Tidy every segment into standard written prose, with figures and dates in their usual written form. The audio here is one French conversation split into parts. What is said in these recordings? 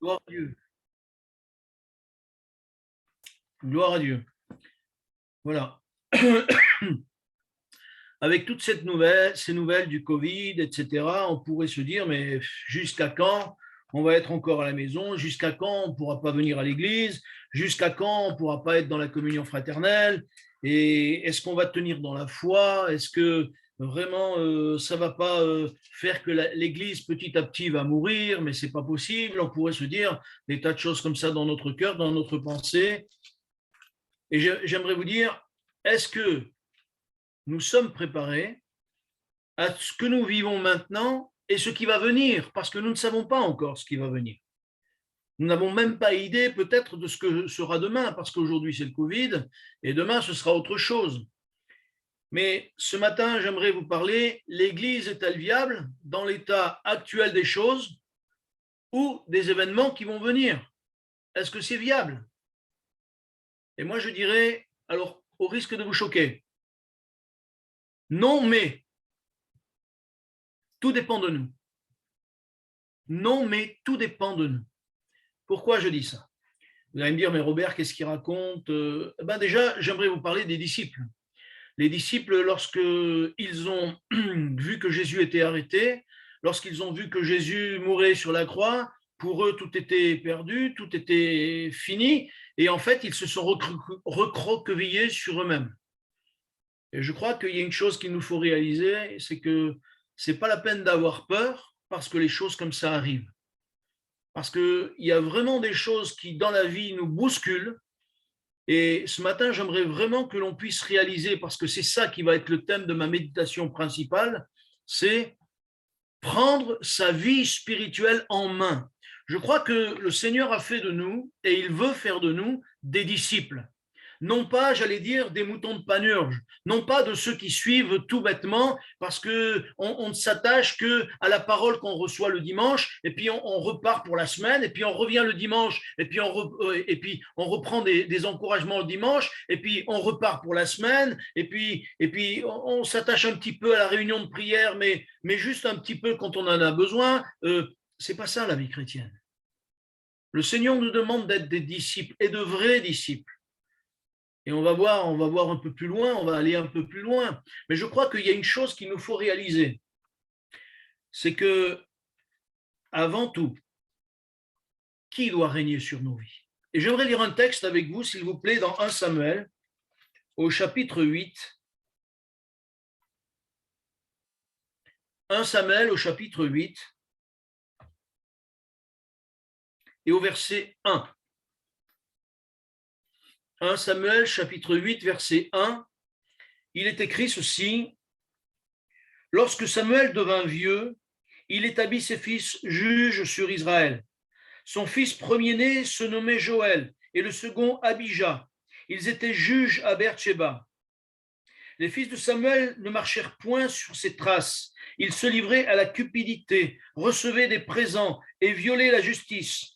Gloire à Dieu. Gloire à Dieu. Voilà. Avec toutes ces nouvelles du Covid, etc., on pourrait se dire, mais jusqu'à quand on va être encore à la maison? Jusqu'à quand on ne pourra pas venir à l'église? Jusqu'à quand on ne pourra pas être dans la communion fraternelle? Et est-ce qu'on va tenir dans la foi? Est-ce que vraiment ça ne va pas faire que l'église petit à petit va mourir? Mais ce n'est pas possible. On pourrait se dire des tas de choses comme ça dans notre cœur, dans notre pensée. Et j'aimerais vous dire, est-ce que nous sommes préparés à ce que nous vivons maintenant et ce qui va venir, parce que nous ne savons pas encore ce qui va venir. Nous n'avons même pas idée peut-être de ce que sera demain, parce qu'aujourd'hui c'est le Covid et demain ce sera autre chose. Mais ce matin, j'aimerais vous parler, l'Église est-elle viable dans l'état actuel des choses ou des événements qui vont venir? Est-ce que c'est viable? Et moi je dirais, alors au risque de vous choquer, non, mais tout dépend de nous. Non, mais tout dépend de nous. Pourquoi je dis ça? Vous allez me dire, mais Robert, qu'est-ce qu'il raconte? Déjà, j'aimerais vous parler des disciples. Les disciples, lorsqu'ils ont vu que Jésus était arrêté, lorsqu'ils ont vu que Jésus mourait sur la croix, pour eux, tout était perdu, tout était fini, et en fait, ils se sont recroquevillés sur eux-mêmes. Et je crois qu'il y a une chose qu'il nous faut réaliser, c'est que ce n'est pas la peine d'avoir peur parce que les choses comme ça arrivent. Parce qu'il y a vraiment des choses qui, dans la vie, nous bousculent. Et ce matin, j'aimerais vraiment que l'on puisse réaliser, parce que c'est ça qui va être le thème de ma méditation principale, c'est prendre sa vie spirituelle en main. Je crois que le Seigneur a fait de nous, et il veut faire de nous, des disciples. Non pas, j'allais dire, des moutons de panurge, non pas de ceux qui suivent tout bêtement parce qu'on ne s'attache qu'à la parole qu'on reçoit le dimanche, et puis on repart pour la semaine, et puis on revient le dimanche, et puis on reprend des encouragements le dimanche, et puis on repart pour la semaine, et puis on s'attache un petit peu à la réunion de prière, mais juste un petit peu quand on en a besoin. C'est pas ça la vie chrétienne. Le Seigneur nous demande d'être des disciples, et de vrais disciples. Et on va voir un peu plus loin, on va aller un peu plus loin. Mais je crois qu'il y a une chose qu'il nous faut réaliser, c'est que, avant tout, qui doit régner sur nos vies? Et j'aimerais lire un texte avec vous, s'il vous plaît, dans 1 Samuel, au chapitre 8. 1 Samuel, au chapitre 8, et au verset 1. 1 Samuel, chapitre 8, verset 1, il est écrit ceci: Lorsque Samuel devint vieux, il établit ses fils juges sur Israël. Son fils premier-né se nommait Joël et le second Abijah. Ils étaient juges à Beersheba. Les fils de Samuel ne marchèrent point sur ses traces. Ils se livraient à la cupidité, recevaient des présents et violaient la justice.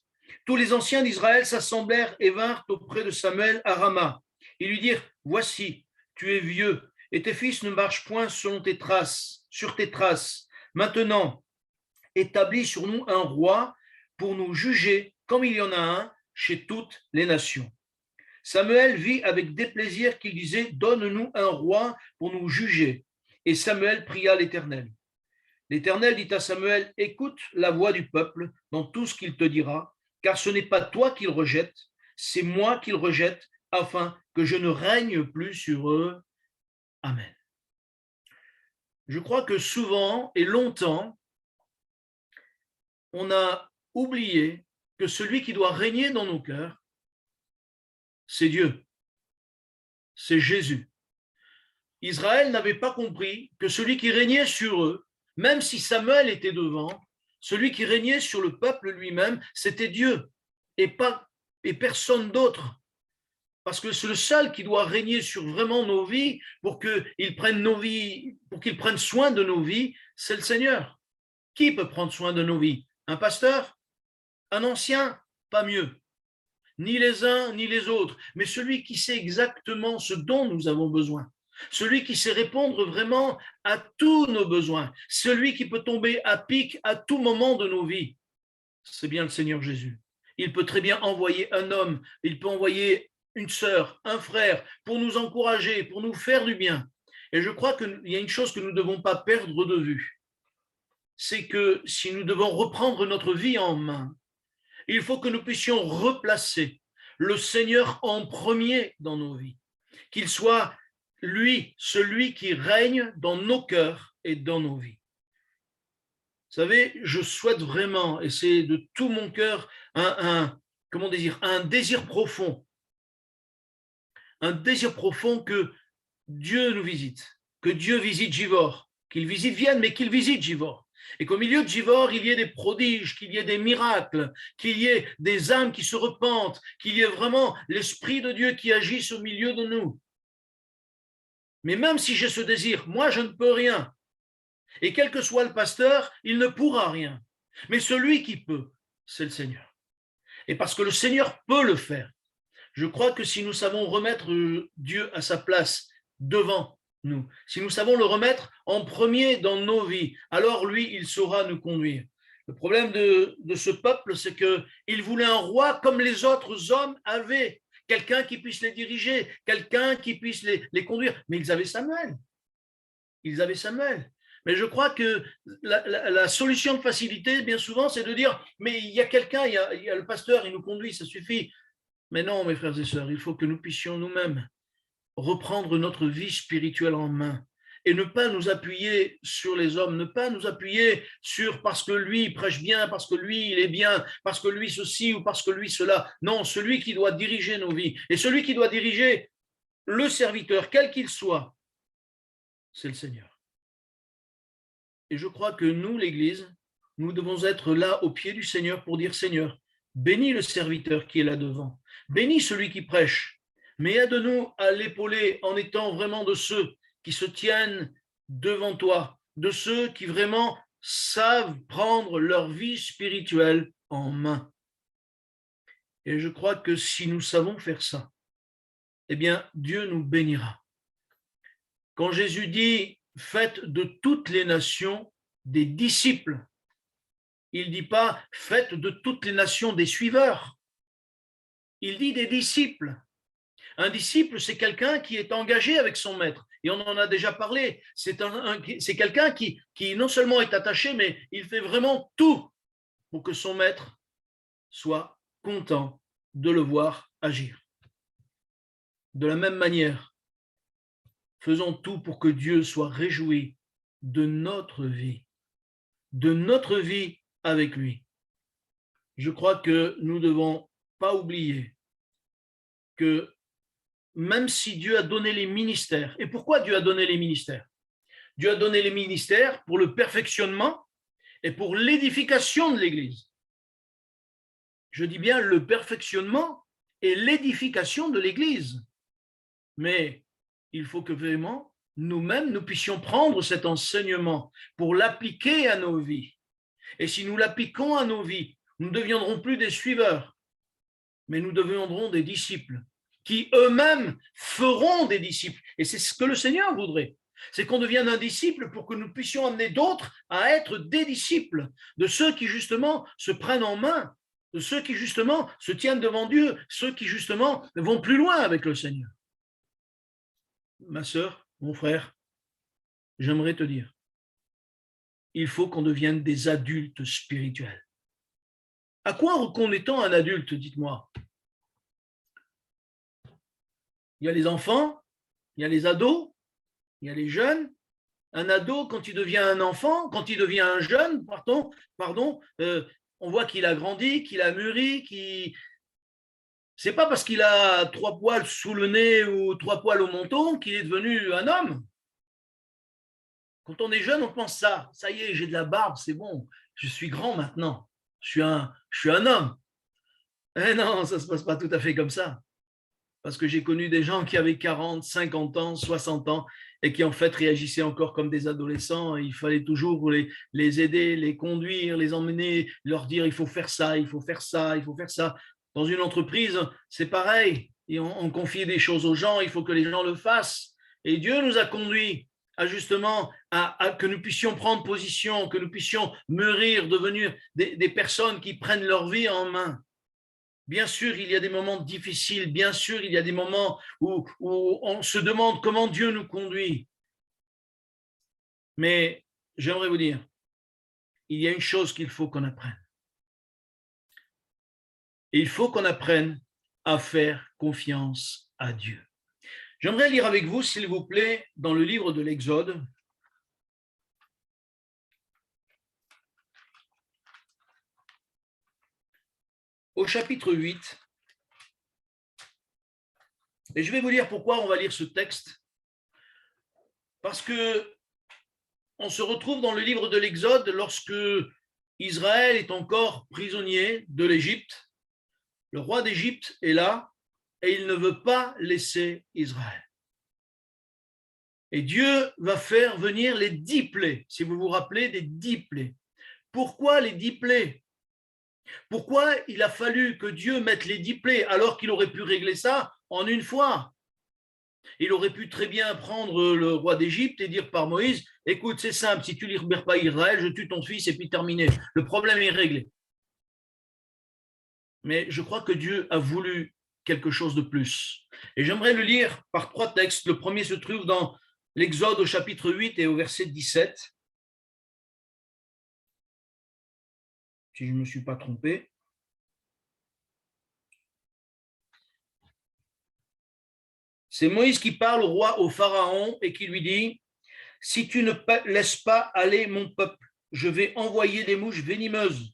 Tous les anciens d'Israël s'assemblèrent et vinrent auprès de Samuel à Rama. Ils lui dirent: Voici, tu es vieux, et tes fils ne marchent point sur tes traces. Maintenant, établis sur nous un roi pour nous juger, comme il y en a un chez toutes les nations. Samuel vit avec déplaisir qu'il disait: Donne-nous un roi pour nous juger. Et Samuel pria l'Éternel. L'Éternel dit à Samuel: Écoute la voix du peuple dans tout ce qu'il te dira, car ce n'est pas toi qu'il rejette, c'est moi qu'il rejette, afin que je ne règne plus sur eux. Amen. Je crois que souvent et longtemps, on a oublié que celui qui doit régner dans nos cœurs, c'est Dieu, c'est Jésus. Israël n'avait pas compris que celui qui régnait sur eux, même si Samuel était devant, celui qui régnait sur le peuple lui-même, c'était Dieu et personne d'autre. Parce que c'est le seul qui doit régner sur vraiment nos vies pour qu'il prenne soin de nos vies, c'est le Seigneur. Qui peut prendre soin de nos vies? Un pasteur? Un ancien? Pas mieux. Ni les uns ni les autres, mais celui qui sait exactement ce dont nous avons besoin, celui qui sait répondre vraiment à tous nos besoins, celui qui peut tomber à pic à tout moment de nos vies, c'est bien le Seigneur Jésus. Il peut très bien envoyer un homme, il peut envoyer une sœur, un frère, pour nous encourager, pour nous faire du bien. Et je crois qu'il y a une chose que nous ne devons pas perdre de vue, c'est que si nous devons reprendre notre vie en main, il faut que nous puissions replacer le Seigneur en premier dans nos vies, qu'il soit lui, celui qui règne dans nos cœurs et dans nos vies. Vous savez, je souhaite vraiment, et c'est de tout mon cœur, un désir profond que Dieu nous visite, que Dieu visite Givor, qu'il visite Vienne, mais qu'il visite Givor. Et qu'au milieu de Givor, il y ait des prodiges, qu'il y ait des miracles, qu'il y ait des âmes qui se repentent, qu'il y ait vraiment l'Esprit de Dieu qui agisse au milieu de nous. Mais même si j'ai ce désir, moi je ne peux rien. Et quel que soit le pasteur, il ne pourra rien. Mais celui qui peut, c'est le Seigneur. Et parce que le Seigneur peut le faire, je crois que si nous savons remettre Dieu à sa place devant nous, si nous savons le remettre en premier dans nos vies, alors lui, il saura nous conduire. Le problème de ce peuple, c'est qu'il voulait un roi comme les autres hommes avaient, quelqu'un qui puisse les diriger, quelqu'un qui puisse les conduire. Mais ils avaient Samuel. Mais je crois que la solution de facilité, bien souvent, c'est de dire, mais il y a quelqu'un, il y a le pasteur, il nous conduit, ça suffit. Mais non, mes frères et sœurs, il faut que nous puissions nous-mêmes reprendre notre vie spirituelle en main et ne pas nous appuyer sur les hommes, ne pas nous appuyer sur parce que lui il prêche bien, parce que lui il est bien, parce que lui ceci ou parce que lui cela. Non, celui qui doit diriger nos vies et celui qui doit diriger le serviteur, quel qu'il soit, c'est le Seigneur. Et je crois que nous, l'Église, nous devons être là au pied du Seigneur pour dire Seigneur, bénis le serviteur qui est là devant, bénis celui qui prêche, mais aide-nous à l'épauler en étant vraiment de ceux qui se tiennent devant toi, de ceux qui vraiment savent prendre leur vie spirituelle en main. Et je crois que si nous savons faire ça, eh bien, Dieu nous bénira. Quand Jésus dit « faites de toutes les nations des disciples », il ne dit pas « faites de toutes les nations des suiveurs ». Il dit des disciples. Un disciple, c'est quelqu'un qui est engagé avec son maître. Et on en a déjà parlé. C'est quelqu'un qui non seulement est attaché, mais il fait vraiment tout pour que son maître soit content de le voir agir. De la même manière, faisons tout pour que Dieu soit réjoui de notre vie avec lui. Je crois que nous ne devons pas oublier que même si Dieu a donné les ministères, et pourquoi Dieu a donné les ministères? Dieu a donné les ministères pour le perfectionnement et pour l'édification de l'Église. Je dis bien le perfectionnement et l'édification de l'Église. Mais il faut que vraiment nous-mêmes, nous puissions prendre cet enseignement pour l'appliquer à nos vies. Et si nous l'appliquons à nos vies, nous ne deviendrons plus des suiveurs, mais nous deviendrons des disciples qui eux-mêmes feront des disciples. Et c'est ce que le Seigneur voudrait. C'est qu'on devienne un disciple pour que nous puissions amener d'autres à être des disciples, de ceux qui justement se prennent en main, de ceux qui justement se tiennent devant Dieu, ceux qui justement vont plus loin avec le Seigneur. Ma sœur, mon frère, j'aimerais te dire, il faut qu'on devienne des adultes spirituels. À quoi reconnaît-on un adulte, dites-moi? Il y a les enfants, il y a les ados, il y a les jeunes. Un ado, quand il devient un enfant, quand il devient un jeune, on voit qu'il a grandi, qu'il a mûri, c'est pas parce qu'il a 3 poils sous le nez ou 3 poils au menton qu'il est devenu un homme. Quand on est jeune, on pense ça. Ça y est, j'ai de la barbe, c'est bon. Je suis grand maintenant. Je suis un homme. Eh non, ça ne se passe pas tout à fait comme ça. Parce que j'ai connu des gens qui avaient 40, 50 ans, 60 ans et qui en fait réagissaient encore comme des adolescents. Il fallait toujours les aider, les conduire, les emmener, leur dire il faut faire ça, il faut faire ça, il faut faire ça. Dans une entreprise, c'est pareil. Et on confie des choses aux gens, il faut que les gens le fassent. Et Dieu nous a conduits à justement à que nous puissions prendre position, que nous puissions mûrir, devenir des personnes qui prennent leur vie en main. Bien sûr, il y a des moments difficiles. Bien sûr, il y a des moments où on se demande comment Dieu nous conduit. Mais j'aimerais vous dire, il y a une chose qu'il faut qu'on apprenne. Et il faut qu'on apprenne à faire confiance à Dieu. J'aimerais lire avec vous, s'il vous plaît, dans le livre de l'Exode, au chapitre 8. Et je vais vous dire pourquoi on va lire ce texte. Parce que on se retrouve dans le livre de l'Exode lorsque Israël est encore prisonnier de l'Égypte. Le roi d'Égypte est là et il ne veut pas laisser Israël. Et Dieu va faire venir les 10 plaies, si vous vous rappelez des 10 plaies. Pourquoi les 10 plaies? Pourquoi il a fallu que Dieu mette les 10 plaies alors qu'il aurait pu régler ça en une fois? Il aurait pu très bien prendre le roi d'Égypte et dire par Moïse, écoute, c'est simple, si tu ne libères pas Israël, je tue ton fils et puis terminé. Le problème est réglé. Mais je crois que Dieu a voulu quelque chose de plus. Et j'aimerais le lire par 3 textes. Le premier se trouve dans l'Exode au chapitre 8 et au verset 17. Si je ne me suis pas trompé. C'est Moïse qui parle au roi, au Pharaon, et qui lui dit, si tu ne laisses pas aller mon peuple, je vais envoyer des mouches venimeuses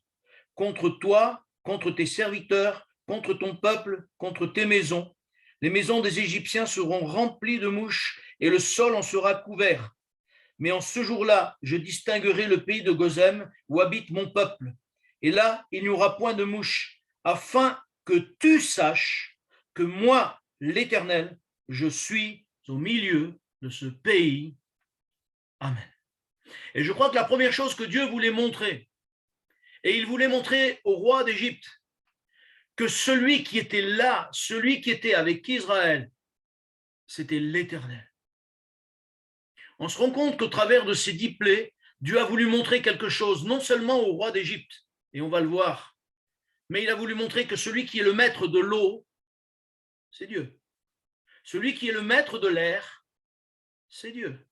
contre toi, contre tes serviteurs, contre ton peuple, contre tes maisons. Les maisons des Égyptiens seront remplies de mouches et le sol en sera couvert. Mais en ce jour-là, je distinguerai le pays de Gozem où habite mon peuple. Et là, il n'y aura point de mouches, afin que tu saches que moi, l'Éternel, je suis au milieu de ce pays. Amen. Et je crois que la première chose que Dieu voulait montrer, et il voulait montrer au roi d'Égypte, que celui qui était là, celui qui était avec Israël, c'était l'Éternel. On se rend compte qu'au travers de ces 10 plaies, Dieu a voulu montrer quelque chose, non seulement au roi d'Égypte, et on va le voir, mais il a voulu montrer que celui qui est le maître de l'eau, c'est Dieu. Celui qui est le maître de l'air, c'est Dieu.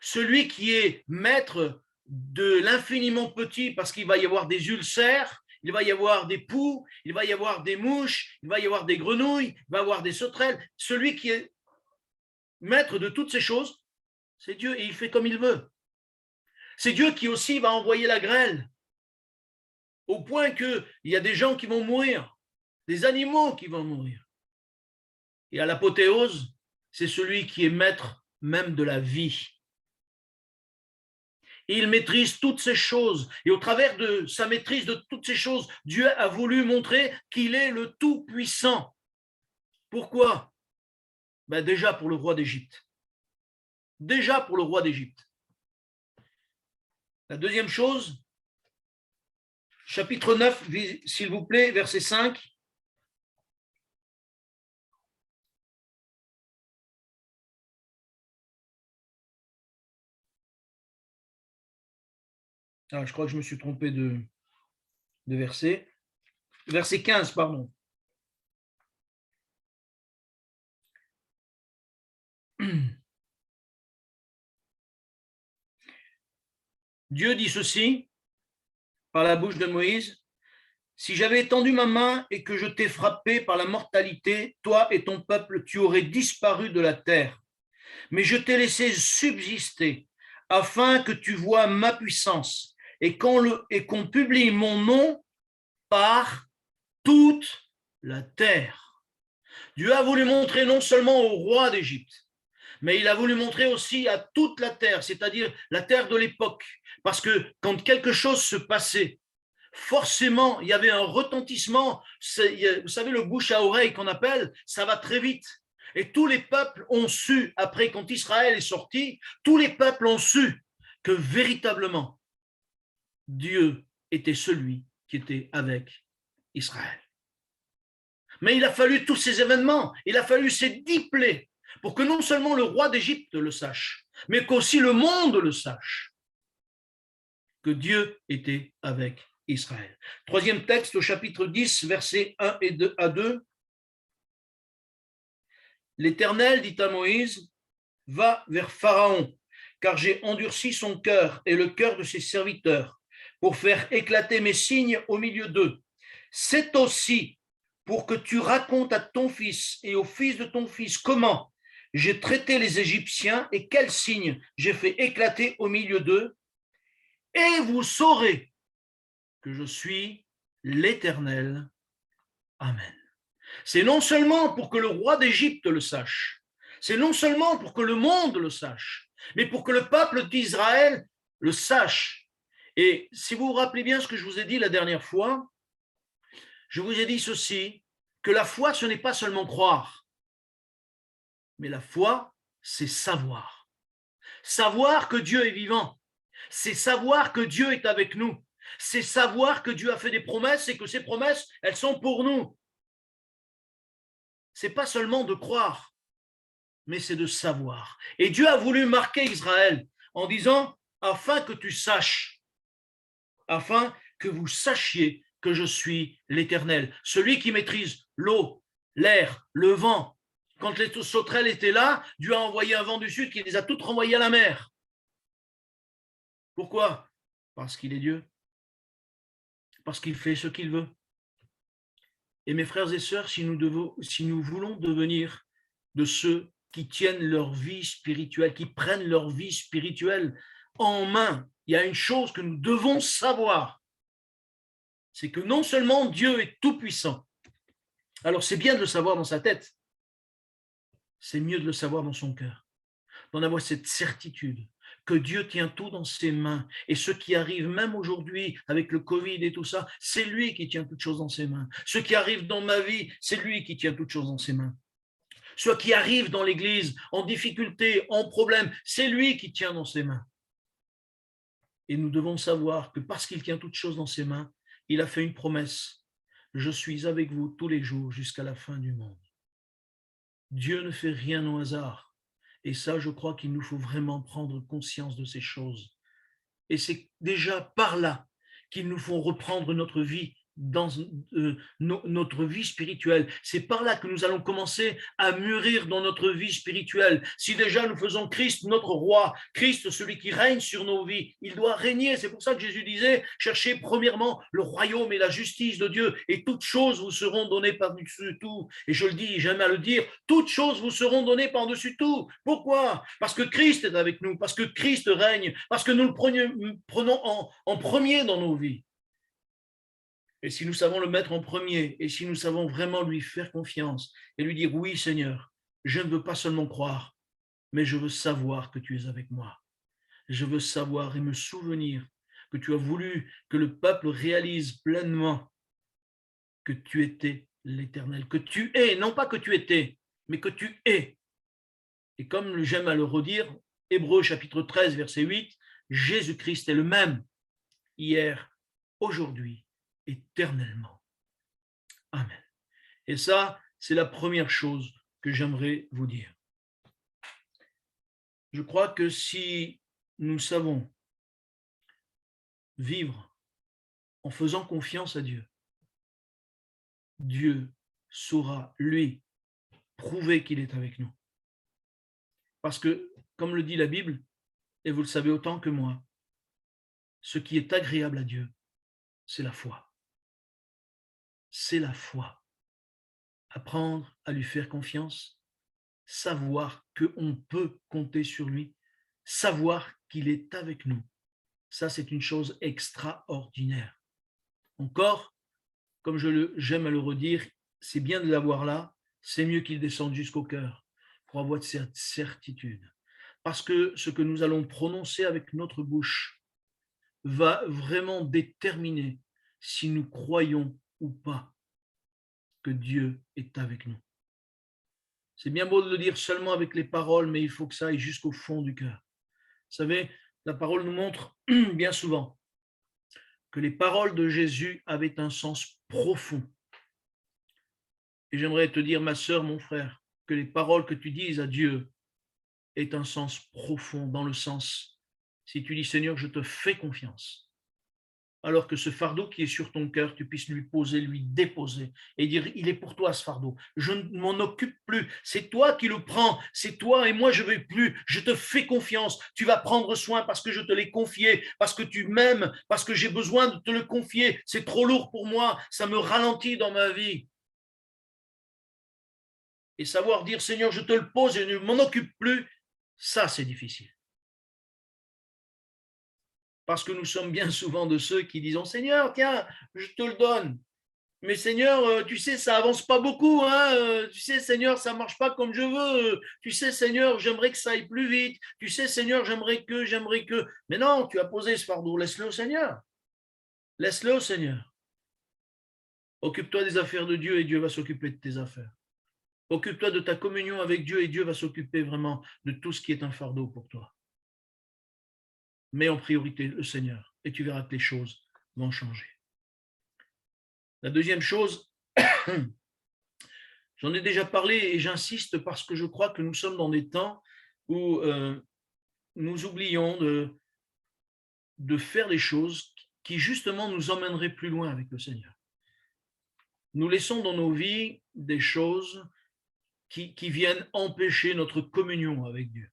Celui qui est maître de l'infiniment petit, parce qu'il va y avoir des ulcères, il va y avoir des poux, il va y avoir des mouches, il va y avoir des grenouilles, il va y avoir des sauterelles. Celui qui est maître de toutes ces choses, c'est Dieu et il fait comme il veut. C'est Dieu qui aussi va envoyer la grêle, au point qu'il y a des gens qui vont mourir, des animaux qui vont mourir. Et à l'apothéose, c'est celui qui est maître même de la vie. Et il maîtrise toutes ces choses. Et au travers de sa maîtrise de toutes ces choses, Dieu a voulu montrer qu'il est le Tout-Puissant. Pourquoi? Déjà pour le roi d'Égypte. Déjà pour le roi d'Égypte. La deuxième chose, chapitre 9, s'il vous plaît, verset 5. Ah, je crois que je me suis trompé de verset. Verset 15, pardon. Dieu dit ceci par la bouche de Moïse, si j'avais étendu ma main et que je t'ai frappé par la mortalité, toi et ton peuple, tu aurais disparu de la terre. Mais je t'ai laissé subsister afin que tu vois ma puissance et qu'on publie mon nom par toute la terre. Dieu a voulu montrer non seulement au roi d'Égypte, mais il a voulu montrer aussi à toute la terre, c'est-à-dire la terre de l'époque. Parce que quand quelque chose se passait, forcément, il y avait un retentissement. Vous savez, le bouche à oreille qu'on appelle, ça va très vite. Et tous les peuples ont su, après quand Israël est sorti, tous les peuples ont su que véritablement, Dieu était celui qui était avec Israël. Mais il a fallu tous ces événements, il a fallu ces 10 plaies pour que non seulement le roi d'Égypte le sache, mais qu'aussi le monde le sache, que Dieu était avec Israël. Troisième texte au chapitre 10, versets 1 et 2 à 2. L'Éternel dit à Moïse, va vers Pharaon, car j'ai endurci son cœur et le cœur de ses serviteurs, pour faire éclater mes signes au milieu d'eux. C'est aussi pour que tu racontes à ton fils et au fils de ton fils comment j'ai traité les Égyptiens et quels signes j'ai fait éclater au milieu d'eux, et vous saurez que je suis l'Éternel. Amen. C'est non seulement pour que le roi d'Égypte le sache, c'est non seulement pour que le monde le sache, mais pour que le peuple d'Israël le sache. Et si vous vous rappelez bien ce que je vous ai dit la dernière fois, je vous ai dit ceci, que la foi, ce n'est pas seulement croire, mais la foi, c'est savoir. Savoir que Dieu est vivant, c'est savoir que Dieu est avec nous, c'est savoir que Dieu a fait des promesses et que ces promesses, elles sont pour nous. C'est pas seulement de croire, mais c'est de savoir. Et Dieu a voulu marquer Israël en disant, afin que tu saches, afin que vous sachiez que je suis l'Éternel, celui qui maîtrise l'eau, l'air, le vent. Quand les sauterelles étaient là, Dieu a envoyé un vent du sud qui les a toutes renvoyées à la mer. Pourquoi? Parce qu'il est Dieu. Parce qu'il fait ce qu'il veut. Et mes frères et sœurs, si nous voulons devenir de ceux qui tiennent leur vie spirituelle, qui prennent leur vie spirituelle en main, il y a une chose que nous devons savoir, c'est que non seulement Dieu est tout-puissant, alors c'est bien de le savoir dans sa tête, c'est mieux de le savoir dans son cœur, d'en avoir cette certitude que Dieu tient tout dans ses mains. Et ce qui arrive même aujourd'hui avec le Covid et tout ça, c'est lui qui tient toutes choses dans ses mains. Ce qui arrive dans ma vie, c'est lui qui tient toutes choses dans ses mains. Ce qui arrive dans l'Église en difficulté, en problème, c'est lui qui tient dans ses mains. Et nous devons savoir que parce qu'il tient toutes choses dans ses mains, il a fait une promesse. Je suis avec vous tous les jours jusqu'à la fin du monde. Dieu ne fait rien au hasard. Et ça, je crois qu'il nous faut vraiment prendre conscience de ces choses. Et c'est déjà par là qu'il nous faut reprendre notre vie dans notre vie spirituelle. C'est par là que nous allons commencer à mûrir dans notre vie spirituelle. Si déjà nous faisons Christ notre roi, Christ celui qui règne sur nos vies, il doit régner. C'est pour ça que Jésus disait, cherchez premièrement le royaume et la justice de Dieu et toutes choses vous seront données par-dessus tout. Et je le dis, j'aime à le dire, toutes choses vous seront données par-dessus tout. Pourquoi? Parce que Christ est avec nous, parce que Christ règne, parce que nous le prenons en premier dans nos vies. Et si nous savons le mettre en premier, et si nous savons vraiment lui faire confiance et lui dire, oui Seigneur, je ne veux pas seulement croire, mais je veux savoir que tu es avec moi. Je veux savoir et me souvenir que tu as voulu que le peuple réalise pleinement que tu étais l'Éternel, que tu es, non pas que tu étais, mais que tu es. Et comme j'aime à le redire, Hébreux chapitre 13, verset 8, Jésus-Christ est le même hier, aujourd'hui, éternellement. Amen. Et ça, c'est la première chose que j'aimerais vous dire. Je crois que si nous savons vivre en faisant confiance à Dieu, Dieu saura, lui, prouver qu'il est avec nous. Parce que, comme le dit la Bible, et vous le savez autant que moi, ce qui est agréable à Dieu, c'est la foi. C'est la foi. Apprendre à lui faire confiance, savoir qu'on peut compter sur lui, savoir qu'il est avec nous. Ça, c'est une chose extraordinaire. Encore, comme j'aime à le redire, c'est bien de l'avoir là, c'est mieux qu'il descende jusqu'au cœur pour avoir cette certitude. Parce que ce que nous allons prononcer avec notre bouche va vraiment déterminer si nous croyons ou pas que Dieu est avec nous. C'est bien beau de le dire seulement avec les paroles, mais il faut que ça aille jusqu'au fond du cœur. Vous savez, la parole nous montre bien souvent que les paroles de Jésus avaient un sens profond. Et j'aimerais te dire, ma sœur, mon frère, que les paroles que tu dises à Dieu aient un sens profond, dans le sens, si tu dis, Seigneur, je te fais confiance, alors que ce fardeau qui est sur ton cœur, tu puisses lui poser, lui déposer et dire, il est pour toi ce fardeau, je ne m'en occupe plus, c'est toi qui le prends, c'est toi et moi je ne vais plus, je te fais confiance, tu vas prendre soin parce que je te l'ai confié, parce que tu m'aimes, parce que j'ai besoin de te le confier, c'est trop lourd pour moi, ça me ralentit dans ma vie. Et savoir dire, Seigneur, je te le pose et je ne m'en occupe plus, ça c'est difficile. Parce que nous sommes bien souvent de ceux qui disent, Seigneur, tiens, je te le donne. Mais Seigneur, tu sais, ça avance pas beaucoup, hein. Tu sais, Seigneur, ça marche pas comme je veux. Tu sais, Seigneur, j'aimerais que ça aille plus vite. Tu sais, Seigneur, j'aimerais que. Mais non, tu as posé ce fardeau, laisse-le au Seigneur. Laisse-le au Seigneur. Occupe-toi des affaires de Dieu et Dieu va s'occuper de tes affaires. Occupe-toi de ta communion avec Dieu et Dieu va s'occuper vraiment de tout ce qui est un fardeau pour toi. Mets en priorité le Seigneur et tu verras que les choses vont changer. La deuxième chose, j'en ai déjà parlé et j'insiste parce que je crois que nous sommes dans des temps où nous oublions de faire des choses qui justement nous emmèneraient plus loin avec le Seigneur. Nous laissons dans nos vies des choses qui viennent empêcher notre communion avec Dieu.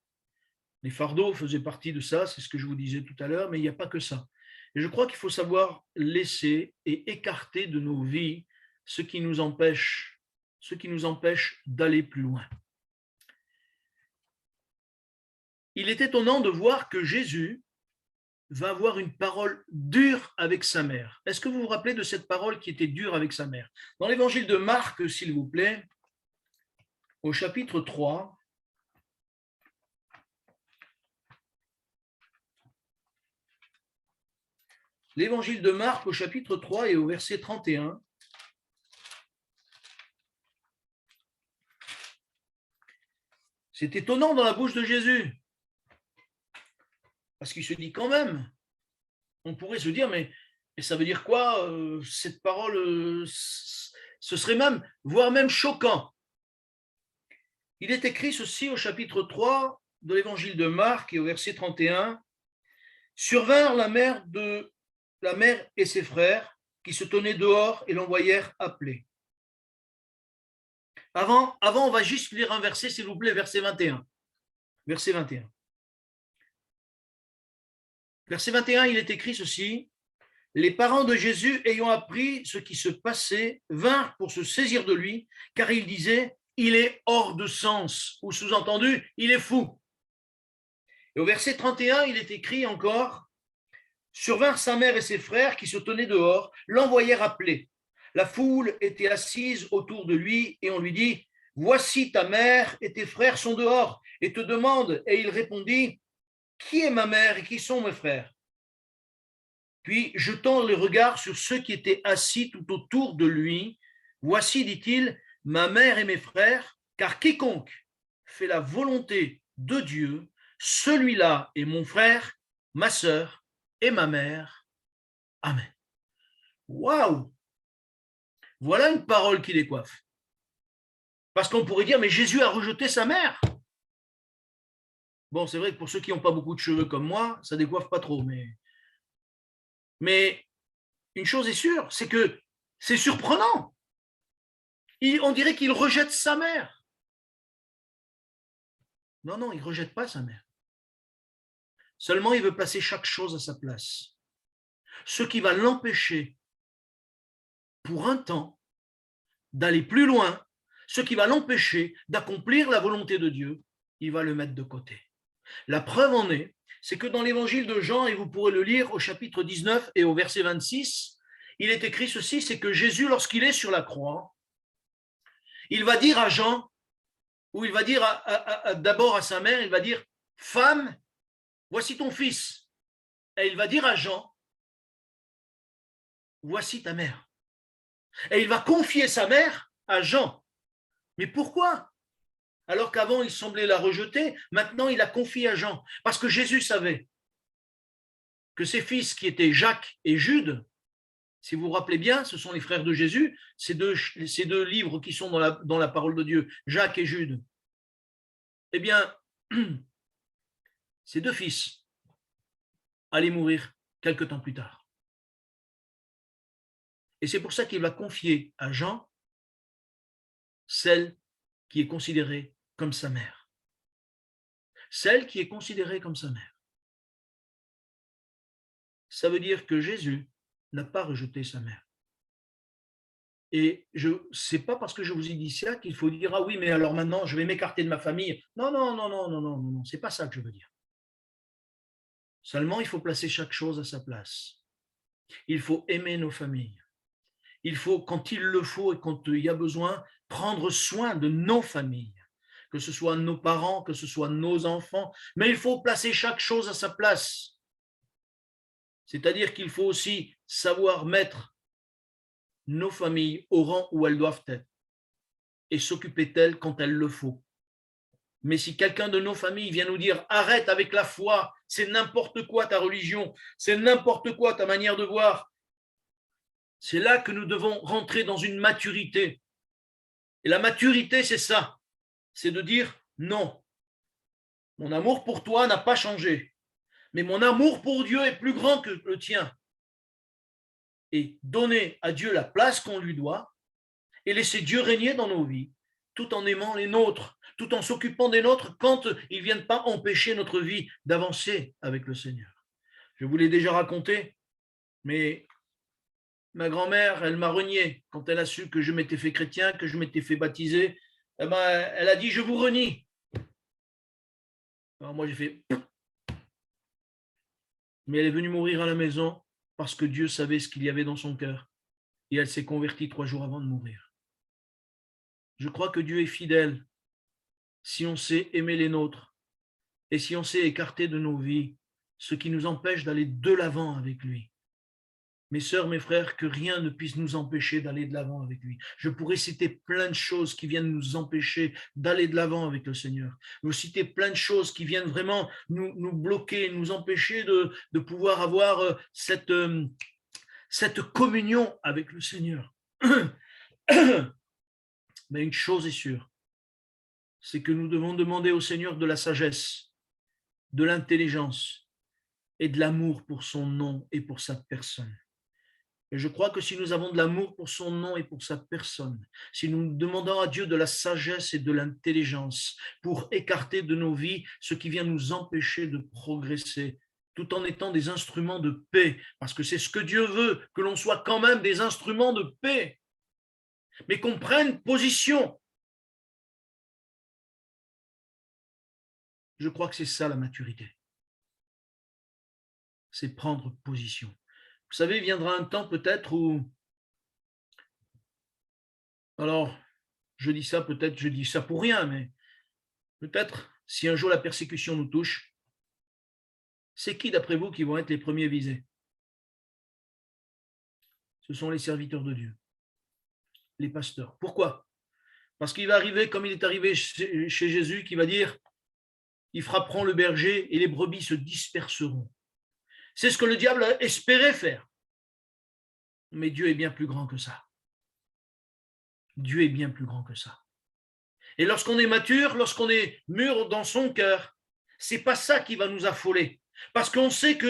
Les fardeaux faisaient partie de ça, c'est ce que je vous disais tout à l'heure, mais il n'y a pas que ça. Et je crois qu'il faut savoir laisser et écarter de nos vies ce qui nous empêche d'aller plus loin. Il est étonnant de voir que Jésus va avoir une parole dure avec sa mère. Est-ce que vous vous rappelez de cette parole qui était dure avec sa mère? Dans l'évangile de Marc, s'il vous plaît, au chapitre 3, l'évangile de Marc au chapitre 3 et au verset 31, c'est étonnant dans la bouche de Jésus, parce qu'il se dit quand même, on pourrait se dire, mais ça veut dire quoi, cette parole, ce serait même, voire même choquant. Il est écrit ceci au chapitre 3 de l'évangile de Marc et au verset 31, survinrent la mère et ses frères qui se tenaient dehors et l'envoyèrent appeler. Avant, on va juste lire un verset, s'il vous plaît, verset 21. Verset 21. Verset 21, il est écrit ceci. Les parents de Jésus, ayant appris ce qui se passait, vinrent pour se saisir de lui, car ils disaient, il est hors de sens, ou sous-entendu, il est fou. Et au verset 31, il est écrit encore, survinrent sa mère et ses frères qui se tenaient dehors, l'envoyèrent appeler. La foule était assise autour de lui et on lui dit, voici ta mère et tes frères sont dehors et te demandent. Et il répondit, qui est ma mère et qui sont mes frères? Puis, jetant le regard sur ceux qui étaient assis tout autour de lui, voici, dit-il, ma mère et mes frères, car quiconque fait la volonté de Dieu, celui-là est mon frère, ma sœur et ma mère. Amen. Waouh! Voilà une parole qui décoiffe. Parce qu'on pourrait dire, mais Jésus a rejeté sa mère. Bon, c'est vrai que pour ceux qui n'ont pas beaucoup de cheveux comme moi, ça décoiffe pas trop, mais une chose est sûre, c'est que c'est surprenant. On dirait qu'il rejette sa mère. Non, il ne rejette pas sa mère. Seulement, il veut placer chaque chose à sa place. Ce qui va l'empêcher, pour un temps, d'aller plus loin, ce qui va l'empêcher d'accomplir la volonté de Dieu, il va le mettre de côté. La preuve en est, c'est que dans l'évangile de Jean, et vous pourrez le lire au chapitre 19 et au verset 26, il est écrit ceci, c'est que Jésus, lorsqu'il est sur la croix, il va dire à Jean, ou il va dire d'abord à sa mère, il va dire, femme, voici ton fils. Et il va dire à Jean, voici ta mère. Et il va confier sa mère à Jean. Mais pourquoi? Alors qu'avant, il semblait la rejeter, maintenant, il la confie à Jean. Parce que Jésus savait que ses fils, qui étaient Jacques et Jude, si vous vous rappelez bien, ce sont les frères de Jésus, ces deux livres qui sont dans la parole de Dieu, Jacques et Jude. Eh bien, ces deux fils allaient mourir quelque temps plus tard. Et c'est pour ça qu'il va confier à Jean celle qui est considérée comme sa mère. Celle qui est considérée comme sa mère. Ça veut dire que Jésus n'a pas rejeté sa mère. Et ce n'est pas parce que je vous ai dit ça qu'il faut dire « Ah oui, mais alors maintenant, je vais m'écarter de ma famille. » Non, non, non, non, non, non, non, ce n'est pas ça que je veux dire. Seulement, il faut placer chaque chose à sa place. Il faut aimer nos familles. Il faut, quand il le faut et quand il y a besoin, prendre soin de nos familles, que ce soit nos parents, que ce soit nos enfants, mais il faut placer chaque chose à sa place. C'est-à-dire qu'il faut aussi savoir mettre nos familles au rang où elles doivent être et s'occuper d'elles quand elles le faut. Mais si quelqu'un de nos familles vient nous dire « Arrête avec la foi, c'est n'importe quoi ta religion, c'est n'importe quoi ta manière de voir », c'est là que nous devons rentrer dans une maturité. Et la maturité, c'est ça, c'est de dire « Non, mon amour pour toi n'a pas changé, mais mon amour pour Dieu est plus grand que le tien. » Et donner à Dieu la place qu'on lui doit et laisser Dieu régner dans nos vies, tout en aimant les nôtres, tout en s'occupant des nôtres quand ils ne viennent pas empêcher notre vie d'avancer avec le Seigneur. Je vous l'ai déjà raconté, mais ma grand-mère, elle m'a renié quand elle a su que je m'étais fait chrétien, que je m'étais fait baptiser. Eh ben, elle a dit « Je vous renie ». Alors moi, j'ai fait « Mais elle est venue mourir à la maison parce que Dieu savait ce qu'il y avait dans son cœur. Et elle s'est convertie 3 jours avant de mourir. » Je crois que Dieu est fidèle si on sait aimer les nôtres et si on sait écarter de nos vies ce qui nous empêche d'aller de l'avant avec lui. Mes sœurs, mes frères, que rien ne puisse nous empêcher d'aller de l'avant avec lui. Je pourrais citer plein de choses qui viennent nous empêcher d'aller de l'avant avec le Seigneur. Vous citer plein de choses qui viennent vraiment nous bloquer, nous empêcher de pouvoir avoir cette communion avec le Seigneur. Mais une chose est sûre, c'est que nous devons demander au Seigneur de la sagesse, de l'intelligence et de l'amour pour son nom et pour sa personne. Et je crois que si nous avons de l'amour pour son nom et pour sa personne, si nous demandons à Dieu de la sagesse et de l'intelligence pour écarter de nos vies ce qui vient nous empêcher de progresser, tout en étant des instruments de paix, parce que c'est ce que Dieu veut, que l'on soit quand même des instruments de paix, mais qu'on prenne position. Je crois que c'est ça la maturité. C'est prendre position. Vous savez, il viendra un temps peut-être où, alors je dis ça peut-être, je dis ça pour rien, mais peut-être si un jour la persécution nous touche, c'est qui d'après vous qui vont être les premiers visés? Ce sont les serviteurs de Dieu, les pasteurs. Pourquoi? Parce qu'il va arriver comme il est arrivé chez Jésus, qui va dire, ils frapperont le berger et les brebis se disperseront. C'est ce que le diable a espéré faire. Mais Dieu est bien plus grand que ça. Dieu est bien plus grand que ça. Et lorsqu'on est mature, lorsqu'on est mûr dans son cœur, c'est pas ça qui va nous affoler. Parce qu'on sait que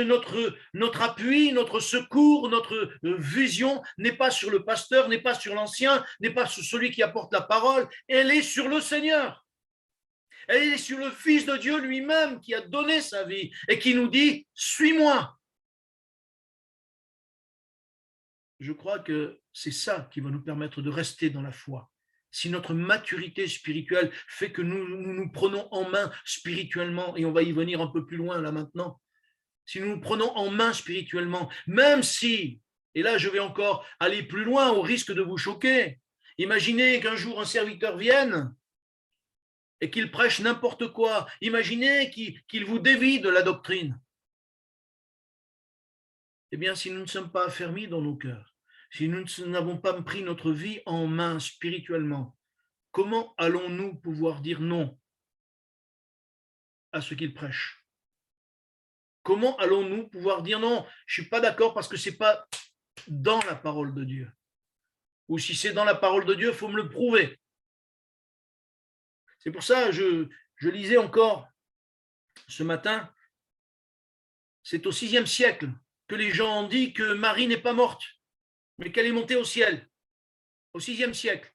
notre appui, notre secours, notre vision n'est pas sur le pasteur, n'est pas sur l'ancien, n'est pas sur celui qui apporte la parole, elle est sur le Seigneur. Elle est sur le Fils de Dieu lui-même qui a donné sa vie et qui nous dit « Suis-moi ». Je crois que c'est ça qui va nous permettre de rester dans la foi. Si notre maturité spirituelle fait que nous prenons en main spirituellement, et on va y venir un peu plus loin là maintenant, si nous nous prenons en main spirituellement, même si, et là je vais encore aller plus loin au risque de vous choquer, imaginez qu'un jour un serviteur vienne et qu'il prêche n'importe quoi, imaginez qu'il vous dévie de la doctrine. Eh bien, si nous ne sommes pas affermis dans nos cœurs, si nous n'avons pas pris notre vie en main spirituellement, comment allons-nous pouvoir dire non à ce qu'il prêche? Comment allons-nous pouvoir dire non, je ne suis pas d'accord parce que ce n'est pas dans la parole de Dieu? Ou si c'est dans la parole de Dieu, il faut me le prouver. C'est pour ça, je lisais encore ce matin, c'est au VIe siècle que les gens ont dit que Marie n'est pas morte. mais qu'elle est montée au ciel, au VIe siècle.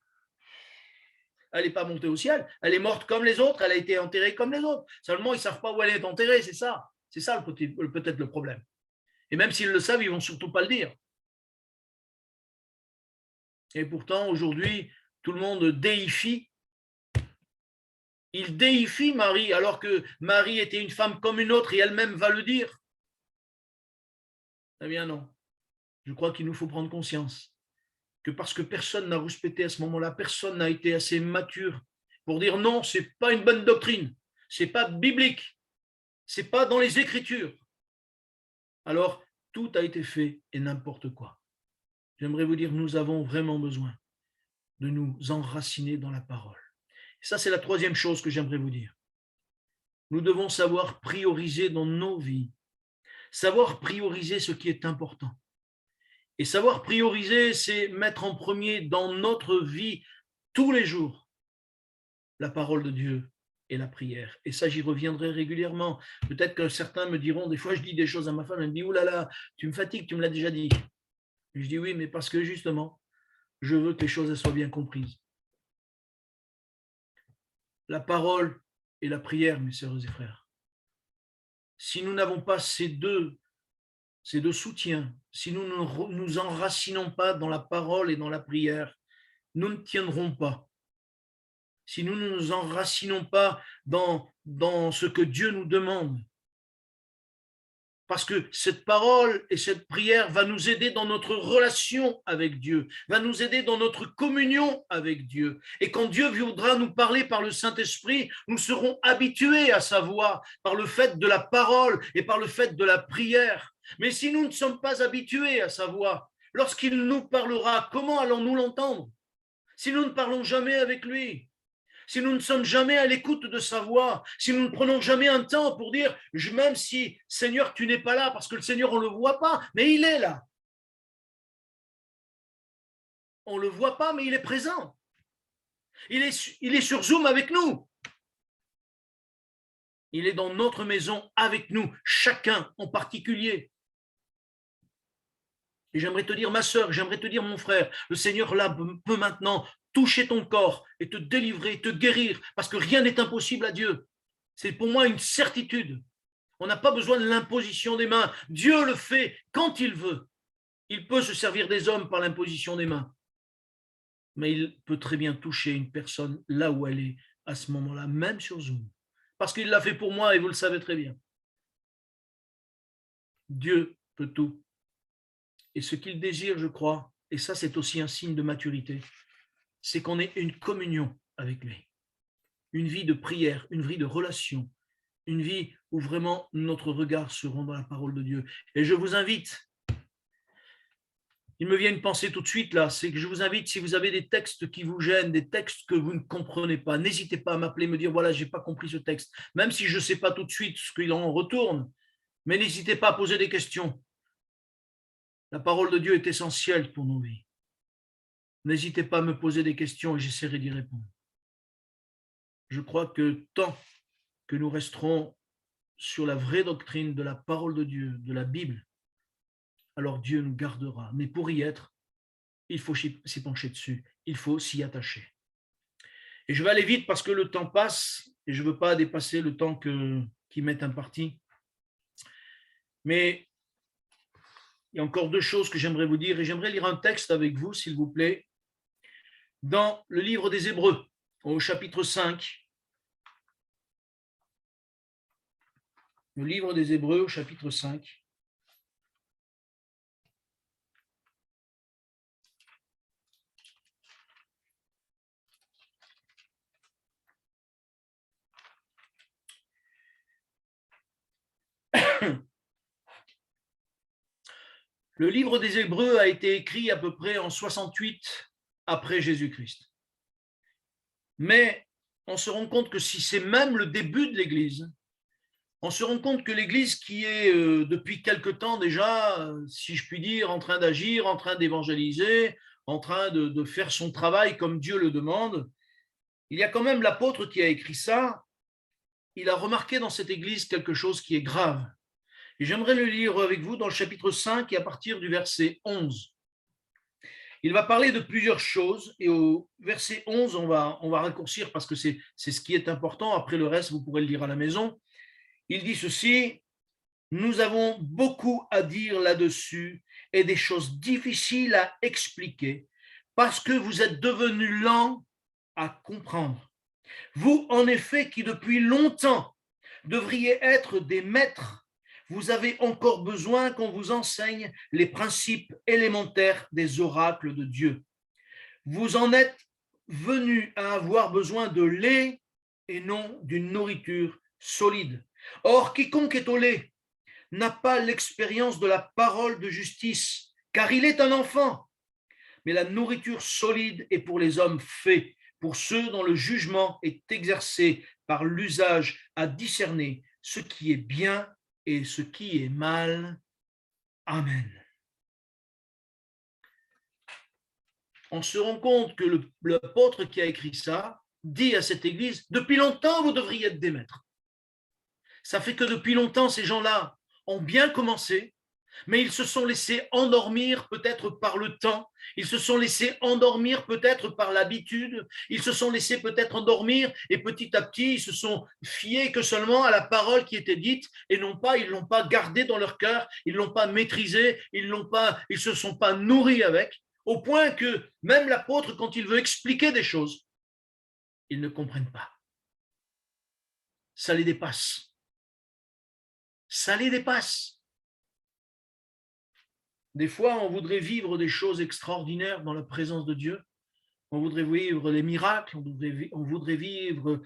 Elle n'est pas montée au ciel, elle est morte comme les autres, elle a été enterrée comme les autres. Seulement, ils ne savent pas où elle est enterrée, c'est ça. C'est ça peut-être le problème. Et même s'ils le savent, ils ne vont surtout pas le dire. Et pourtant, aujourd'hui, tout le monde déifie. Il déifie Marie, alors que Marie était une femme comme une autre et elle-même va le dire. Eh bien non. Je crois qu'il nous faut prendre conscience que parce que personne n'a respecté à ce moment-là, personne n'a été assez mature pour dire non, ce n'est pas une bonne doctrine, ce n'est pas biblique, ce n'est pas dans les Écritures. Alors, tout a été fait et n'importe quoi. J'aimerais vous dire, nous avons vraiment besoin de nous enraciner dans la parole. Et ça, c'est la troisième chose que j'aimerais vous dire. Nous devons savoir prioriser dans nos vies, savoir prioriser ce qui est important. Et savoir prioriser, c'est mettre en premier dans notre vie tous les jours la parole de Dieu et la prière. Et ça, j'y reviendrai régulièrement. Peut-être que certains me diront, des fois je dis des choses à ma femme, elle me dit, oh là là, tu me fatigues, tu me l'as déjà dit. Et je dis oui, mais parce que justement, je veux que les choses soient bien comprises. La parole et la prière, mes sœurs et frères. Si nous n'avons pas ces deux soutiens, si nous ne nous enracinons pas dans la parole et dans la prière, nous ne tiendrons pas. Si nous ne nous enracinons pas dans ce que Dieu nous demande, parce que cette parole et cette prière va nous aider dans notre relation avec Dieu, va nous aider dans notre communion avec Dieu. Et quand Dieu voudra nous parler par le Saint-Esprit, nous serons habitués à sa voix par le fait de la parole et par le fait de la prière. Mais si nous ne sommes pas habitués à sa voix, lorsqu'il nous parlera, comment allons-nous l'entendre? Si nous ne parlons jamais avec lui, si nous ne sommes jamais à l'écoute de sa voix, si nous ne prenons jamais un temps pour dire, même si, Seigneur, tu n'es pas là, parce que le Seigneur, on ne le voit pas, mais il est là. On ne le voit pas, mais il est présent. Il est sur Zoom avec nous. Il est dans notre maison avec nous, chacun en particulier. Et j'aimerais te dire, ma sœur, j'aimerais te dire, mon frère, le Seigneur là peut maintenant toucher ton corps et te délivrer, te guérir, parce que rien n'est impossible à Dieu. C'est pour moi une certitude. On n'a pas besoin de l'imposition des mains. Dieu le fait quand il veut. Il peut se servir des hommes par l'imposition des mains. Mais il peut très bien toucher une personne là où elle est à ce moment-là, même sur Zoom. Parce qu'il l'a fait pour moi et vous le savez très bien. Dieu peut tout. Et ce qu'il désire, je crois, et ça c'est aussi un signe de maturité, c'est qu'on ait une communion avec lui. Une vie de prière, une vie de relation, une vie où vraiment notre regard se rend dans la parole de Dieu. Et je vous invite, il me vient une pensée tout de suite là, c'est que je vous invite, si vous avez des textes qui vous gênent, des textes que vous ne comprenez pas, n'hésitez pas à m'appeler, me dire, voilà, je n'ai pas compris ce texte, même si je ne sais pas tout de suite ce qu'il en retourne, mais n'hésitez pas à poser des questions. La parole de Dieu est essentielle pour nos vies. N'hésitez pas à me poser des questions et j'essaierai d'y répondre. Je crois que tant que nous resterons sur la vraie doctrine de la parole de Dieu, de la Bible, alors Dieu nous gardera. Mais pour y être, il faut s'y pencher dessus, il faut s'y attacher. Et je vais aller vite parce que le temps passe et je ne veux pas dépasser le temps qui m'est imparti. Mais il y a encore deux choses que j'aimerais vous dire et j'aimerais lire un texte avec vous, s'il vous plaît, dans le livre des Hébreux, au chapitre 5. Le livre des Hébreux, au chapitre 5. Le livre des Hébreux a été écrit à peu près en 68 après Jésus-Christ. Mais on se rend compte que si c'est même le début de l'Église, on se rend compte que l'Église qui est depuis quelque temps déjà, si je puis dire, en train d'agir, en train d'évangéliser, en train de faire son travail comme Dieu le demande, il y a quand même l'apôtre qui a écrit ça, il a remarqué dans cette Église quelque chose qui est grave. Et j'aimerais le lire avec vous dans le chapitre 5 et à partir du verset 11. Il va parler de plusieurs choses et au verset 11, on va raccourcir parce que c'est ce qui est important. Après le reste, vous pourrez le lire à la maison. Il dit ceci: nous avons beaucoup à dire là-dessus et des choses difficiles à expliquer parce que vous êtes devenus lents à comprendre. Vous, en effet, qui depuis longtemps devriez être des maîtres, vous avez encore besoin qu'on vous enseigne les principes élémentaires des oracles de Dieu. Vous en êtes venus à avoir besoin de lait et non d'une nourriture solide. Or, quiconque est au lait n'a pas l'expérience de la parole de justice, car il est un enfant. Mais la nourriture solide est pour les hommes faits, pour ceux dont le jugement est exercé par l'usage à discerner ce qui est bien et ce qui est mal. Amen. On se rend compte que l'apôtre qui a écrit ça dit à cette église: depuis longtemps, vous devriez être des maîtres. Ça fait que depuis longtemps, ces gens-là ont bien commencé, mais ils se sont laissés endormir peut-être par le temps, ils se sont laissés endormir peut-être par l'habitude, ils se sont laissés peut-être endormir et petit à petit, ils se sont fiés que seulement à la parole qui était dite et non pas, ils ne l'ont pas gardée dans leur cœur, ils ne l'ont pas maîtrisée, ils ne se sont pas nourris avec, au point que même l'apôtre, quand il veut expliquer des choses, ils ne comprennent pas. Ça les dépasse. Ça les dépasse. Des fois, on voudrait vivre des choses extraordinaires dans la présence de Dieu. On voudrait vivre les miracles, on voudrait vivre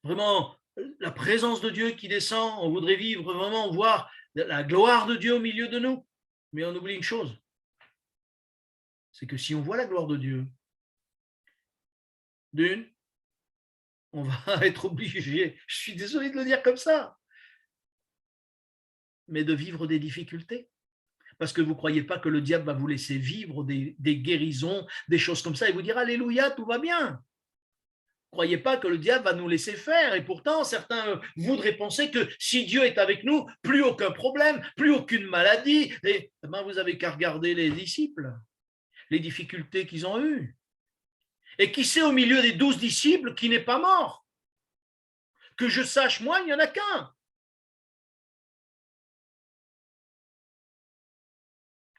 vraiment la présence de Dieu qui descend. On voudrait vivre vraiment, voir la gloire de Dieu au milieu de nous. Mais on oublie une chose, c'est que si on voit la gloire de Dieu, d'une, on va être obligé, je suis désolé de le dire comme ça, mais de vivre des difficultés. Parce que vous ne croyez pas que le diable va vous laisser vivre des guérisons, des choses comme ça, et vous dire alléluia, tout va bien. Ne croyez pas que le diable va nous laisser faire. Et pourtant, certains voudraient penser que si Dieu est avec nous, plus aucun problème, plus aucune maladie. Et ben, vous n'avez qu'à regarder les disciples, les difficultés qu'ils ont eues. Et qui sait au milieu des 12 disciples qui n'est pas mort? Que je sache, moi, il n'y en a qu'un.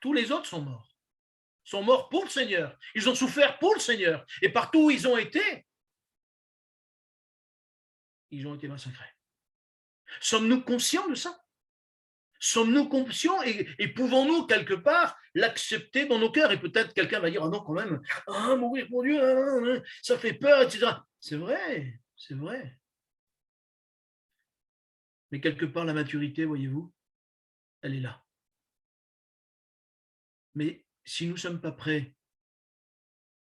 Tous les autres sont morts. Sont morts pour le Seigneur. Ils ont souffert pour le Seigneur. Et partout où ils ont été massacrés. Sommes-nous conscients de ça? Sommes-nous conscients et pouvons-nous quelque part l'accepter dans nos cœurs? Et peut-être quelqu'un va dire: ah non, quand même, mourir pour Dieu, ça fait peur, etc. C'est vrai, c'est vrai. Mais quelque part, la maturité, voyez-vous, elle est là. Mais si nous ne sommes pas prêts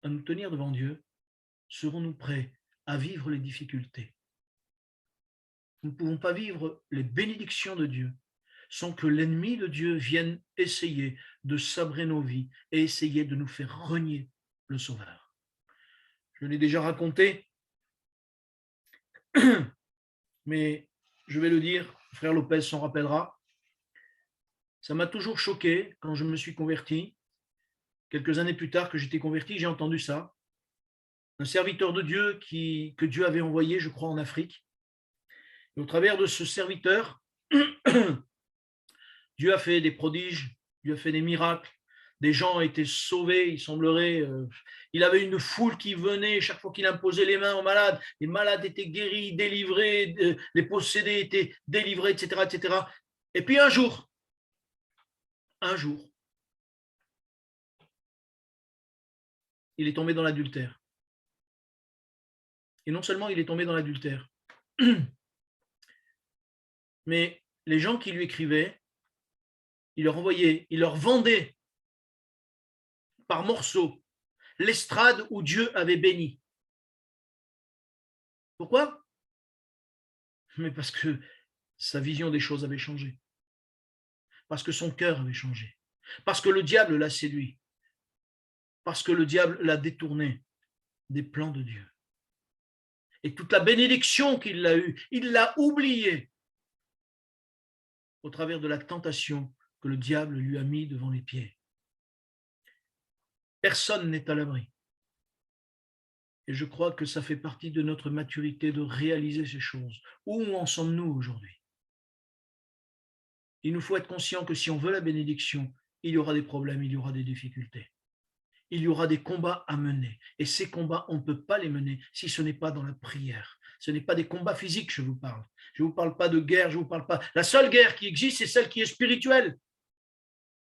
à nous tenir devant Dieu, serons-nous prêts à vivre les difficultés? Nous ne pouvons pas vivre les bénédictions de Dieu sans que l'ennemi de Dieu vienne essayer de sabrer nos vies et essayer de nous faire renier le Sauveur. Je l'ai déjà raconté, mais je vais le dire, frère Lopez s'en rappellera. Ça m'a toujours choqué quand je me suis converti. Quelques années plus tard que j'étais converti, j'ai entendu ça. Un serviteur de Dieu que Dieu avait envoyé, je crois, en Afrique. Et au travers de ce serviteur, Dieu a fait des prodiges, Dieu a fait des miracles, des gens ont été sauvés, il semblerait, il avait une foule qui venait, chaque fois qu'il imposait les mains aux malades, les malades étaient guéris, délivrés, les possédés étaient délivrés, etc., etc. Et puis un jour, il est tombé dans l'adultère. Et non seulement il est tombé dans l'adultère, mais les gens qui lui écrivaient, il leur vendait par morceaux l'estrade où Dieu avait béni. Pourquoi? Mais parce que sa vision des choses avait changé. Parce que son cœur avait changé. Parce que le diable l'a séduit. Parce que le diable l'a détourné des plans de Dieu. Et toute la bénédiction qu'il a eue, il l'a oubliée au travers de la tentation que le diable lui a mis devant les pieds. Personne n'est à l'abri. Et je crois que ça fait partie de notre maturité de réaliser ces choses. Où en sommes-nous aujourd'hui? Il nous faut être conscient que si on veut la bénédiction, il y aura des problèmes, il y aura des difficultés. Il y aura des combats à mener. Et ces combats, on ne peut pas les mener si ce n'est pas dans la prière. Ce n'est pas des combats physiques, je vous parle. Je ne vous parle pas de guerre, je ne vous parle pas. La seule guerre qui existe, c'est celle qui est spirituelle.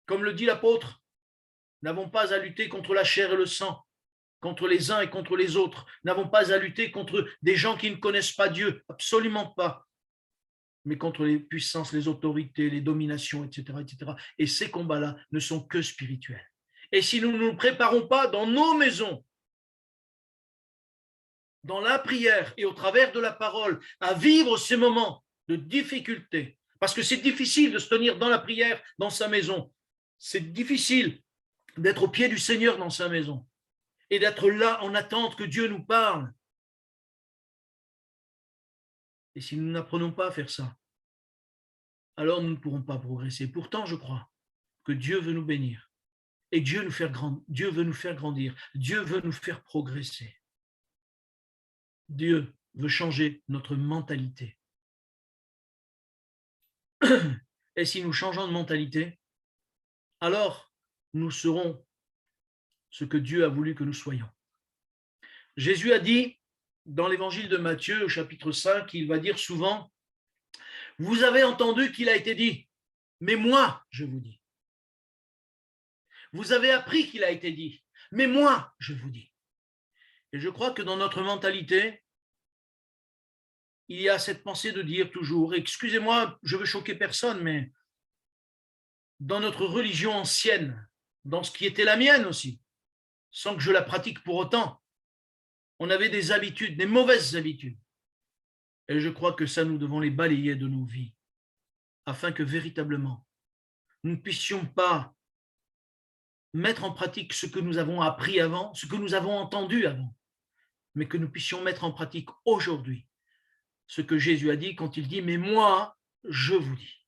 Comme le dit l'apôtre, nous n'avons pas à lutter contre la chair et le sang, contre les uns et contre les autres. Nous n'avons pas à lutter contre des gens qui ne connaissent pas Dieu, absolument pas. Mais contre les puissances, les autorités, les dominations, etc., etc. Et ces combats-là ne sont que spirituels. Et si nous ne nous préparons pas dans nos maisons, dans la prière et au travers de la parole, à vivre ces moments de difficulté, parce que c'est difficile de se tenir dans la prière dans sa maison, c'est difficile d'être au pied du Seigneur dans sa maison et d'être là en attente que Dieu nous parle. Et si nous n'apprenons pas à faire ça, alors nous ne pourrons pas progresser. Pourtant, je crois que Dieu veut nous bénir et Dieu veut nous faire grandir, Dieu veut nous faire progresser. Dieu veut changer notre mentalité. Et si nous changeons de mentalité, alors nous serons ce que Dieu a voulu que nous soyons. Jésus a dit dans l'évangile de Matthieu, au chapitre 5, il va dire souvent, vous avez entendu qu'il a été dit, mais moi, je vous dis. Vous avez appris qu'il a été dit, mais moi, je vous dis. Et je crois que dans notre mentalité, il y a cette pensée de dire toujours, excusez-moi, je veux choquer personne, mais dans notre religion ancienne, dans ce qui était la mienne aussi, sans que je la pratique pour autant, on avait des habitudes, des mauvaises habitudes. Et je crois que ça, nous devons les balayer de nos vies, afin que véritablement, nous ne puissions pas mettre en pratique ce que nous avons appris avant, ce que nous avons entendu avant, mais que nous puissions mettre en pratique aujourd'hui ce que Jésus a dit quand il dit « mais moi, je vous dis ».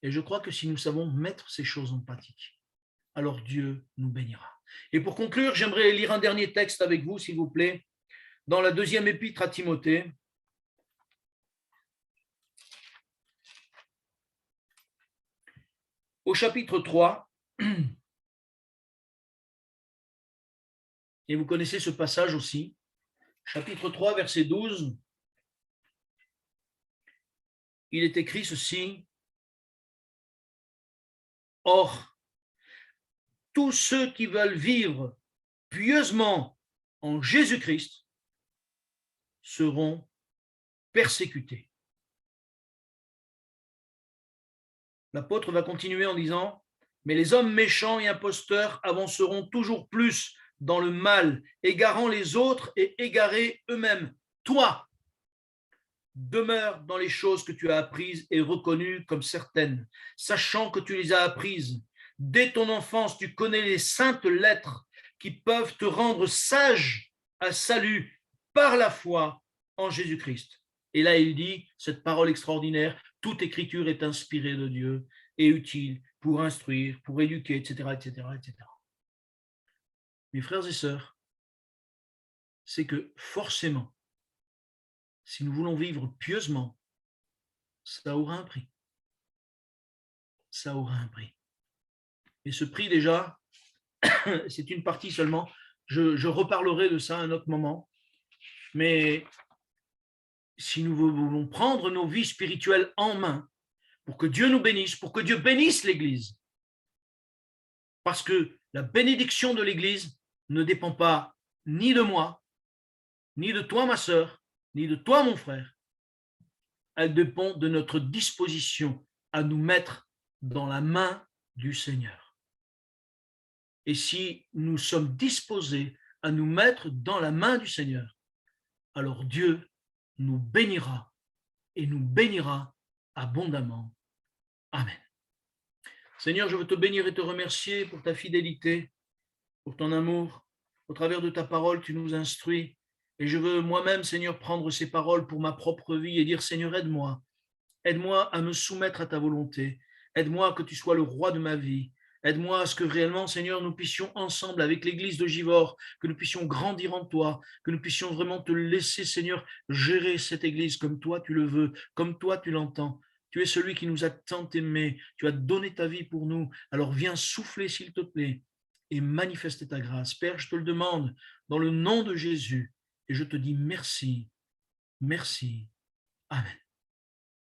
Et je crois que si nous savons mettre ces choses en pratique, alors Dieu nous bénira. Et pour conclure, j'aimerais lire un dernier texte avec vous, s'il vous plaît, dans la deuxième épître à Timothée. Au chapitre 3, et vous connaissez ce passage aussi, chapitre 3, verset 12, il est écrit ceci, « Or, tous ceux qui veulent vivre pieusement en Jésus-Christ seront persécutés. » L'apôtre va continuer en disant, « Mais les hommes méchants et imposteurs avanceront toujours plus dans le mal, égarant les autres et égarés eux-mêmes. Toi, demeure dans les choses que tu as apprises et reconnues comme certaines, sachant que tu les as apprises. Dès ton enfance, tu connais les saintes lettres qui peuvent te rendre sage à salut par la foi en Jésus-Christ. » Et là, il dit cette parole extraordinaire, « Toute écriture est inspirée de Dieu et utile pour instruire, pour éduquer, etc., etc., etc. » Mes frères et sœurs, c'est que forcément, si nous voulons vivre pieusement, ça aura un prix. Ça aura un prix. Et ce prix, déjà, c'est une partie seulement. Je reparlerai de ça à un autre moment. Mais si nous voulons prendre nos vies spirituelles en main, pour que Dieu nous bénisse, pour que Dieu bénisse l'Église, parce que la bénédiction de l'Église ne dépend pas ni de moi, ni de toi, ma sœur, ni de toi, mon frère. Elle dépend de notre disposition à nous mettre dans la main du Seigneur. Et si nous sommes disposés à nous mettre dans la main du Seigneur, alors Dieu nous bénira et nous bénira abondamment. Amen. Seigneur, je veux te bénir et te remercier pour ta fidélité, pour ton amour. Au travers de ta parole, tu nous instruis. Et je veux moi-même, Seigneur, prendre ces paroles pour ma propre vie et dire, Seigneur, aide-moi. Aide-moi à me soumettre à ta volonté. Aide-moi que tu sois le roi de ma vie. Aide-moi à ce que réellement, Seigneur, nous puissions ensemble avec l'église de Givors, que nous puissions grandir en toi, que nous puissions vraiment te laisser, Seigneur, gérer cette église comme toi tu le veux, comme toi tu l'entends. Tu es celui qui nous a tant aimés, tu as donné ta vie pour nous. Alors viens souffler, s'il te plaît, et manifester ta grâce. Père, je te le demande dans le nom de Jésus, et je te dis merci, merci. Amen.